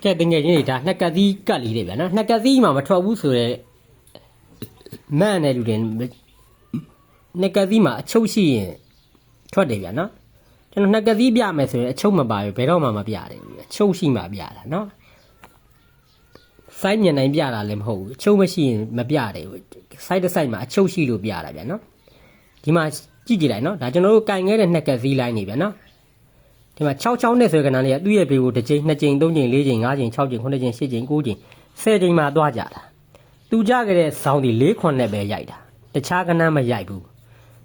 ကဲတင်ငယ်ချင်းတွေဒါနှစ်ကသီးကတ်လေးတွေဗျာနော်နှစ်ကသီးမှာမထွက်ဘူးဆိုတော့မန့်တဲ့လူတွေနှစ်ကသီးမှာအချုပ်ရှိရင်ထွက်တယ်ဗျာနော်ကျွန်တော်နှစ်ကသီးပြမယ်ဆိုရင်အချုပ်မပါဘူးဘယ်တော့မှမပြတယ်အချုပ်ရှိမှပြတာနော်စိုက်မြင်နိုင်ပြတာလည်းမဟုတ်ဘူးအချုပ်မရှိရင်မပြတယ်စိုက်တစ်စိုက်မှာအချုပ်ရှိလို့ပြတာဗျာနော်ဒီမှာကြည့်ကြည့်လိုက်နော်ဒါကျွန်တော်တို့ကင်ခဲ့တဲ့နှစ်ကသီးလိုင်းနေဗျာနော်ဒီမှာ6နဲ့ဆိုတဲ့ကဏ္ဍလေးကသူ့ရဲ့ဘေကိုတစ်ကြိမ်2ကြိမ်3ကြိမ်4ကြိမ်5ကြိမ်6ကြိမ်9ကြိမ်10ကြိမ်9ကြိမ်10ကြိမ်မှာသွားကြတာသူကြခဲ့တဲ့ဇောင်းဒီ4ခွန်နဲ့ပဲရိုက်တာတခြားကဏ္ဍမရိုက်ဘူး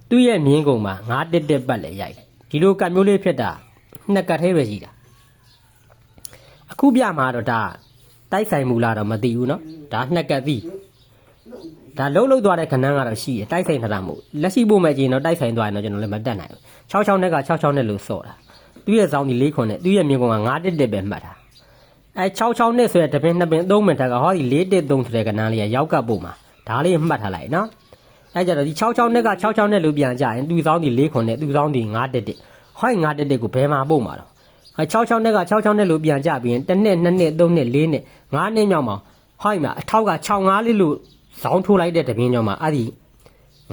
သူ့ရဲ့မြင်းကုံမှာ9တက်တက်ပတ်လည်းရိုက်တယ်ဒီလိုကတ်မျိုးလေးဖြစ်တာနှစ်ကတ်သေးပဲရှိတာအခုပြမှာတော့ဒါတိုက်ဆိုင်မူလားတော့မသိဘူးเนาะဒါနှစ်ကတ်သီးဒါလုံးသွားတဲ့ခဏန်းကတော့ရှိတယ်တိုက်ဆိုင်ထားတာမဟုတ်လက်ရှိပို့မဲ့ကြီးတော့တိုက်ဆိုင်သွားရင်တော့ကျွန်တော်လည်းမတက်နိုင်ဘူး66နဲ့က66နဲ့လို့စော့တာသူ့ရဲ့ဇောင်းဒီ4ခွန်နဲ့သူ့ရဲ့မြင်းကုံက9တက်တက်ပဲမှတ်တာအဲ66နဲ့ဆိုရတဲ့တပင်း2ပင်း3ပင်ထက်ကဟောဒီ4တက်3ဆိုတဲ့ကဏ္ဍလေးကရောက်ကပ်ပို့မှာဒါလေးမှတ်ထားလိုက်နော်အဲကြတော့ဒီ66နဲ့က66နဲ့လို့ပြန်ကြရင်သူ့ဇောင်းဒီ4ခွန်နဲ့သူ့ဇောင်းဒီ9တက်တက်ဟောဒီ9တက်တက်ကိုဘယ်မှာပို့မှာတော့66နဲ့က66နဲ့လို့ပြန်ကြပြီးရင်1နှစ်2နှစ်3နှစ်4နှစ်5နှစ်မြောက်မှာဟောဒီမှာအထောက်က65လေးလို့ဇောင်းထိုးလိုက်တဲ့တပင်းကြောင့်မှာအဲ့ဒီ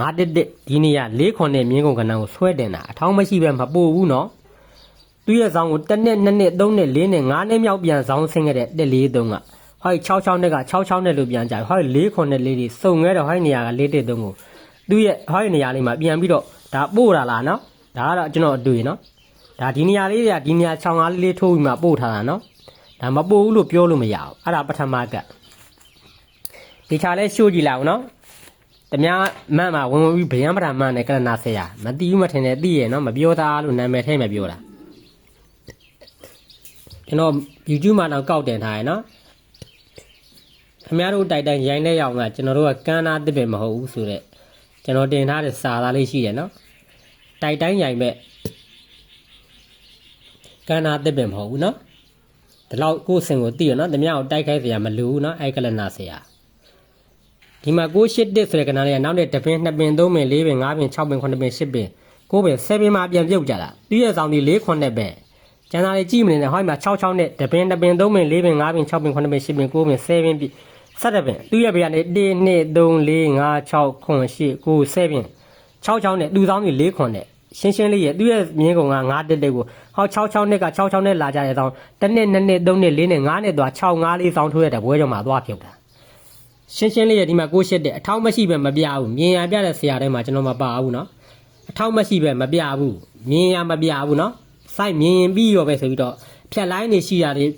9တက်တက်ဒီနေရ4ခွန်နဲ့မြင်းကုံကဏ္ဍကိုဆွဲတင်တာအထောက်မရှိပဲမပို့ဘူးနော်သူ့ရဲ့ဇောင်းကို1နှစ်2နှစ်3နှစ်4နှစ်5နှစ်မြောက်ပြန်ဇောင်းဆင်းခဲ့တဲ့တက်4 3ကဟောဒီ66နဲ့က66နဲ့လို့ပြန်ကြဟောဒီ4ခွန်နဲ့4တွေစုံခဲ့တော့ဟောဒီနေရာက4တက်3ကိုသူ့ရဲ့ဟောဒီနေရာလေးမှာပြန်ပြီးတော့ဒါပို့တာလားနော်ဒါကတော့ကျွန်တော်အတွေ့နော်ဒါဒီနေရာလေးတွေကဒီနေရာ65လေးထိုးပြီးမှပို့ထားတာနော်ဒါမပို့ဘူးလို့ပြောလို့မရဘူးအဲ့ဒါပထမကဒီချာလဲရှိုးကြည့်လိုက်အောင်နော်တမန်မန့်မှာဝင်ပြီးဗျံပဒမန့်နဲ့ကရဏဆရာမတီးဘူးမထင်နဲ့သိရနော်မပြောသားလို့နာမည်ထဲမှာပြောတာကျွန်တော် YouTube မှာတော့ကောက်တင်ထားရနော်ခင်ဗျားတို့တိုက်တိုင်းရိုင်းတဲ့ရောက်မှာကျွန်တော်တို့ကကန်းနာတစ်ပင်မဟုတ်ဘူးဆိုတော့ကျွန်တော်တင်ထားတဲ့စာသားလေးရှိတယ်နော်တိုက်တိုင်းရိုင်းမဲ့ကန်းနာတစ်ပင်မဟုတ်ဘူးနော်ဒီလောက်ကိုယ်စင်ကိုသိရနော်တမန်ကိုတိုက်ခိုက်စရာမလိုဘူးနော်အဲ့ကလနာဆရာဒီမှာ6 8တက်ဆိုတဲ့ကဏ္ဍလေးကနောက်တဲ့တပင်း2ပင်3ပင်4ပင်5ပင်6ပင်9ပင်10ပင်9ပင်10ပင်မှာပြန်ပြုတ်ကြတာသူ့ရဲ့ဆောင်ဒီ4 9နဲ့ပဲကျန်တာတွေကြည့်မနေနဲ့ဟောဒီမှာ66နဲ့တပင်း2ပင်3ပင်4ပင်5ပင်6ပင်9ပင်10ပင်9ပင်10ပင်ပြီ17ပင်သူ့ရဲ့ဘေးကနေ1 2 3 4 5 6 9 8 9 10ပင်66နဲ့သူ့ဆောင်ဒီ4 9နဲ့ရှင်းရှင်းလေးရဲ့သူ့ရဲ့မြင်းကုံက9တက်တက်ကိုဟော66နဲ့က66နဲ့လာကြတဲ့ဆောင်1နှစ်2နှစ်3နှစ်4နှစ်5နှစ်သွား6 5လေးဆောင်ထိုးရတဲ့ဘွဲကြောင့်မှသွားဖြုတ်တာရှင်းရှင်းလေးရဲ့ဒီမှာ6 8တဲ့အထောက်မရှိပဲမပြဘူးမြင်ရပြတဲ့ဆရာတိုင်းမှာကျွန်တော်မပါဘူးเนาะအထောက်မရှိပဲမပြဘူးမြင်ရမပြဘူးเนาะစိုက်မြင်ရင်ပြီးရောပဲဆိုပြီးတော့ဖြတ်လိုင်းနေရှိရတယ်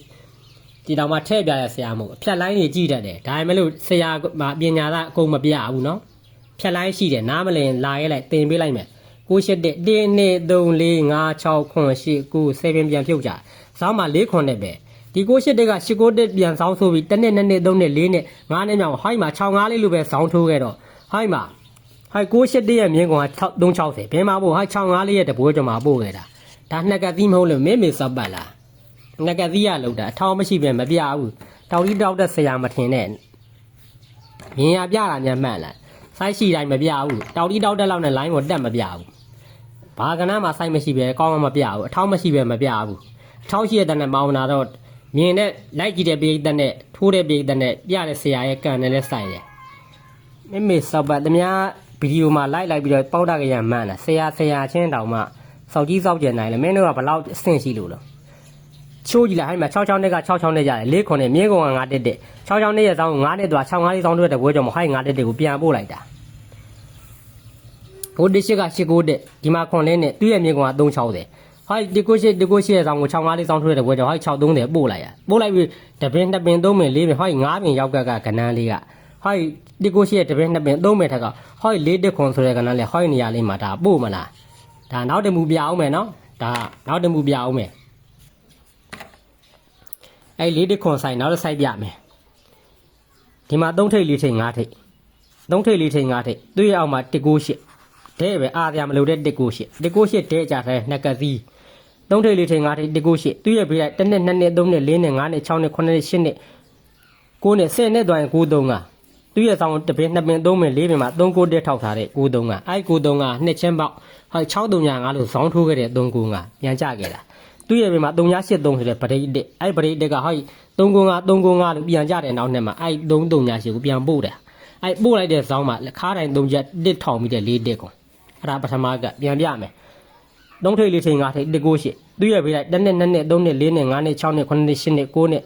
ဒီတော့မှထည့်ပြရဆရာမဟုတ်ဖြတ်လိုင်းနေကြည့်တတ်တယ်ဒါပေမဲ့လို့ဆရာပညာသားအကုန်မပြဘူးเนาะဖြတ်လိုင်းရှိတယ်နားမလည်လာရဲလိုက်တင်ပေးလိုက်မယ်6 8တဲ့1 2 3 4 5 6 9 8 9 10ပြန်ဖြုတ်ကြဇောင်းမှာ4 9နဲ့ပဲဒီ6 8တက်က8 9တက်ပြန်ဆောင်းဆိုပြီး1နှစ်2နှစ်3နှစ်4နှစ်5နှစ်မြောက်ဟိုင်းမှာ6 5လေးလိုပဲဆောင်းထိုးခဲ့တော့ဟိုင်းမှာဟိုင်း6 8တက်ရဲ့မြင်းကောင်က360ဘယ်မှာပို့ဟိုင်း6 5လေးရဲ့တပွဲကြော်မှာပို့ခဲ့တာဒါနှစ်ကသီးမဟုတ်လို့မေမေစပ်ပတ်လားနှစ်ကသီးရလောက်တာအထောက်မရှိပဲမပြဘူးတောက်တီးတောက်တဲ့ဆရာမထင်နဲ့မြင်ရပြတာများမှန်လားစိုက်ရှိတိုင်းမပြဘူးတောက်တီးတောက်တဲ့လောက်နဲ့ line ကိုတက်မပြဘူးဘာကဏ္ဍမှာစိုက်မရှိပဲကောင်းမှမပြဘူးအထောက်မရှိပဲမပြဘူးအထောက်ရှိတဲ့တဲ့မောင်နာတော့မြင်တဲ့လိုက်ကြည့်တဲ့ပိတ်တဲ့နဲ့ထိုးတဲ့ပိတ်တဲ့နဲ့ပြတဲ့ဆရာရဲ့ကန်နဲ့လဲစိုက်တယ်မေမေစပ်ပတ်တမများဗီဒီယိုမှာလိုက်ပြီးတော့ပေါက်တာကရမှန်လားဆရာချင်းတောင်မှစောက်ကြီးစောက်ကျင်နိုင်လေမင်းတို့ကဘလောက်အဆင့်ရှိလို့လဲချိုးကြည့်လိုက်ဟိုင်းမှာ66နဲ့က66နဲ့ကြတယ်4 9နဲ့မြင်းကောင်က9တက်တက်66နဲ့ရဲ့ဆောင်း9နဲ့သွား6 5လေးဆောင်းတွေ့တဲ့ဘွဲကြောင့်မဟိုင်း9တက်တက်ကိုပြန်ပို့လိုက်တာဟိုတစ်ရှစ်က8 9တက်ဒီမှာခွန်လင်းနဲ့သူ့ရဲ့မြင်းကောင်က360ဟိုင်းဒီကိုရှစ်ရဲ့ဆောင်းကို6 5လေးဆောင်းတွေ့တဲ့ဘွဲကြောင့်ဟိုင်း6 30ပို့လိုက်ရပို့လိုက်ပြီးတပင်း2ပင်3ပင်4ပင်ဟိုင်း5ပင်ရောက်ကကဏန်းလေးကဟိုင်းဒီကိုရှစ်ရဲ့တပင်း2ပင်3ပင်ထက်ကဟိုင်း4တက်ခွန်ဆိုတဲ့ကဏန်းလေးဟိုင်းနေရာလေးမှာဒါပို့မလားဒါနောက်တမှုပြအောင်မယ်နော်ဒါနောက်တမှုပြအောင်မယ်အဲ့4တက်ခွန်ဆိုင်နောက်တစ်ဆိုင်ပြမယ်ဒီမှာ3ထိပ်4ထိပ်5ထိပ်3ထိပ်4ထိပ်5ထိပ်သူ့ရဲ့အောက်မှာ198တဲ့ပဲအားရမလို့တဲ့198တဲ့ကြတဲ့နှစ်ကသီး3ထိပ်4ထိပ်5ထိပ်198သူ့ရဲ့ဘေးက1နှစ်2နှစ်3နှစ်4နှစ်5နှစ်6နှစ်9နှစ်10နှစ်9နှစ်10နှစ်သွားရင်93ကသူ့ရဲ့ဆောင်တပင်း2ပင်3ပင်4ပင်မှာ3 9တက်ထောက်ထားတဲ့93ကအဲ့93ကနှစ်ချင်းပေါက်ဟော6 305လို့ဇောင်းထိုးခဲ့တဲ့39ကပြန်ကြခဲ့တာ သူ့ရဲ့ဘေးမှာ383ဆိုတဲ့ပရိတ်တက်အဲ့ပရိတ်တက်ကဟော395လို့ပြန်ကြတယ်နောက်နဲ့မှာအဲ့338ကိုပြန်ပို့တယ်အဲ့ပို့လိုက်တဲ့ဇောင်းမှာခါတိုင်း3ချက်တစ်ထောင်ပြီးတဲ့4တက်ကွန်အဲ့ဒါပထမကပြန်ပြမယ်3ထိပ်4ထိပ်5ထိပ်198သူ့ရဲ့ဘေးလိုက်1နှစ်2နှစ်3နှစ်4နှစ်5နှစ်6နှစ်9နှစ်10နှစ်9နှစ်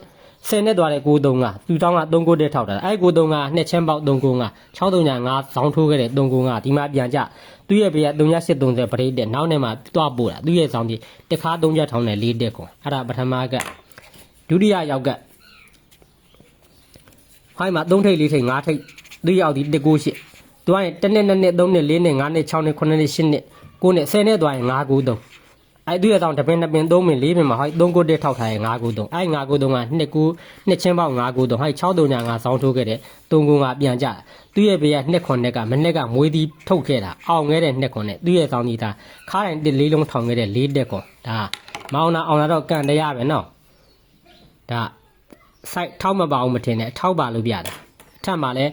10နဲ့သွားတဲ့935သူတောင်းက39တက်ထောက်တာအဲ့935နှစ်ချင်းပေါက်395 635ဇောင်းထိုးခဲ့တဲ့395ဒီမှာပြန်ကြသူ့ရဲ့ဘေးက3830ပရိတ်တက်နောက်နဲ့မှာတွားပို့တာသူ့ရဲ့ဇောင်းကြီးတစ်ခါ3ချက်ထောင်နဲ့4တက်ကွန်အဲ့ဒါပထမကဒုတိယရောက်ကဟိုင်းမှာ3ထိပ်4ထိပ်5ထိပ်သူ့ရောက်ဒီ198တွားရင်1နှစ်2နှစ်3နှစ်4နှစ်5နှစ်6နှစ်9နှစ်10နှစ်9နှစ်10နဲ့သွားရင်993အဲ့သူ့ရဲ့တောင်တပင်3ပင်4ပင်မှာဟိုက်3ကိုတက်ထောက်ထားရင်993အဲ့993ကနှစ်ချင်းပေါက်993ဟိုက်635ဇောင်းထိုးခဲ့တဲ့395ပြန်ကြသူ့ရဲ့ဘေးက2ခွန်နဲ့ကမနဲ့ကမွေးသီးထုတ်ခဲ့တာအောင်ခဲ့တဲ့2ခွန်နဲ့သူ့ရဲ့တောင်ကြီးဒါခါတိုင်းတစ်လေးလုံးထောင်ခဲ့တဲ့4တက်ကွန်ဒါမောင်းတာအောင်တာတော့ကန်တရားပဲနော်ဒါစိုက်ထောက်မပါအောင်မထင်နဲ့ထောက်ပါလို့ပြတာအထက်မှာလဲ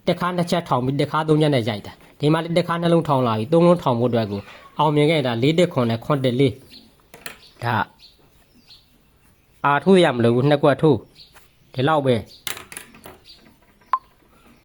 တစ်ခါ2ချက်ထောင်ပြီးတစ်ခါ3ချက်နဲ့ရိုက်တာဒီမှာတစ်ခါနှလုံးထောင်လာပြီး3လုံးထောင်ဖို့အတွက်ကိုအောင်မြင်ခဲ့တာ4တက်ခွန်နဲ့ခွန်တက်လေးဒါအာထိုးရမလို့နှစ်ကွက်ထိုးဒီလောက်ပဲ